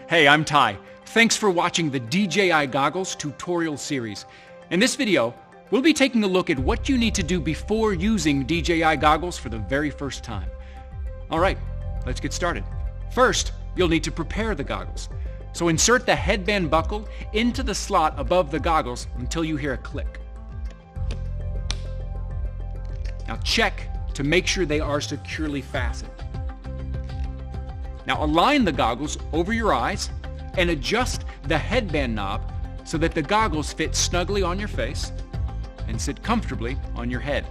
Hey, I'm Ty. Thanks for watching the DJI Goggles tutorial series. In this video, we'll be taking a look at what you need to do before using DJI Goggles for the very first time. All right, let's get started. First, you'll need to prepare the goggles. So insert the headband buckle into the slot above the goggles until you hear a click. Now check to make sure they are securely fastened. Now align the goggles over your eyes and adjust the headband knob so that the goggles fit snugly on your face and sit comfortably on your head.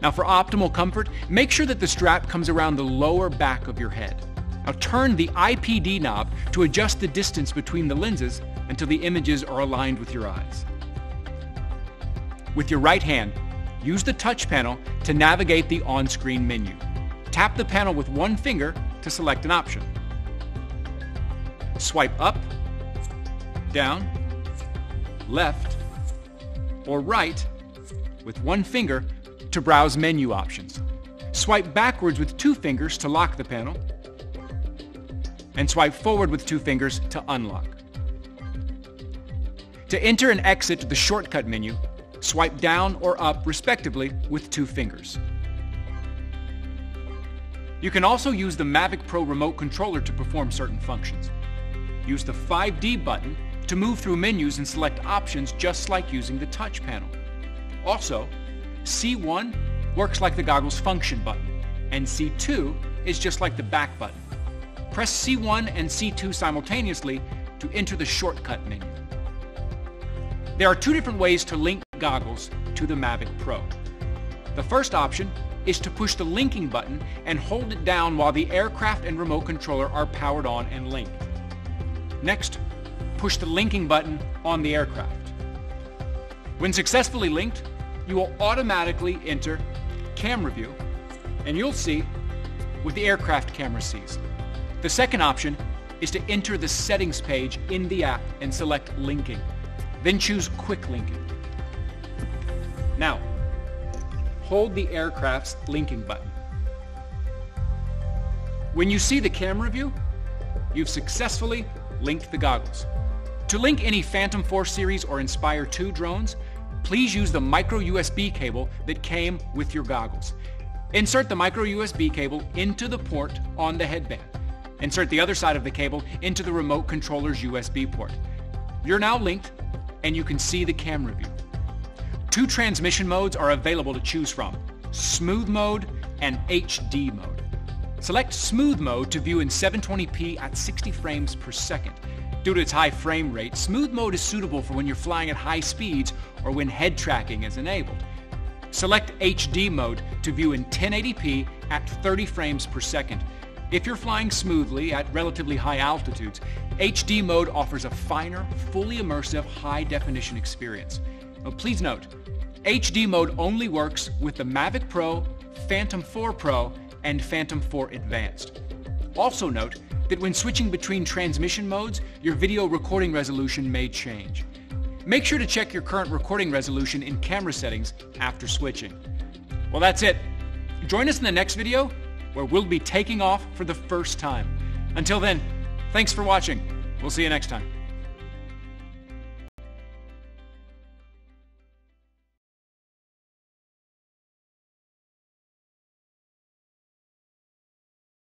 Now for optimal comfort, make sure that the strap comes around the lower back of your head. Now turn the IPD knob to adjust the distance between the lenses until the images are aligned with your eyes. With your right hand, use the touch panel to navigate the on-screen menu. Tap the panel with one finger to select an option. Swipe up, down, left, or right with one finger to browse menu options. Swipe backwards with two fingers to lock the panel, and swipe forward with two fingers to unlock. To enter and exit the shortcut menu, swipe down or up respectively with two fingers. You can also use the Mavic Pro remote controller to perform certain functions. Use the 5D button to move through menus and select options just like using the touch panel. Also, C1 works like the goggles function button, and C2 is just like the back button. Press C1 and C2 simultaneously to enter the shortcut menu. There are two different ways to link goggles to the Mavic Pro. The first option is to push the linking button and hold it down while the aircraft and remote controller are powered on and linked. Next, push the linking button on the aircraft. When successfully linked, you will automatically enter camera view, and you'll see what the aircraft camera sees. The second option is to enter the settings page in the app and select linking. Then choose quick linking. Now, hold the aircraft's linking button. When you see the camera view, you've successfully linked the goggles. To link any Phantom 4 series or Inspire 2 drones, please use the micro USB cable that came with your goggles. Insert the micro USB cable into the port on the headband. Insert the other side of the cable into the remote controller's USB port. You're now linked and you can see the camera view. Two transmission modes are available to choose from: smooth mode and HD mode. Select smooth mode to view in 720p at 60 frames per second. Due to its high frame rate, smooth mode is suitable for when you're flying at high speeds or when head tracking is enabled. Select HD mode to view in 1080p at 30 frames per second. If you're flying smoothly at relatively high altitudes, HD mode offers a finer, fully immersive, high-definition experience. Now, please note, HD mode only works with the Mavic Pro, Phantom 4 Pro, and Phantom 4 Advanced. Also note that when switching between transmission modes, your video recording resolution may change. Make sure to check your current recording resolution in camera settings after switching. Well, that's it. Join us in the next video where we'll be taking off for the first time. Until then, thanks for watching. We'll see you next time.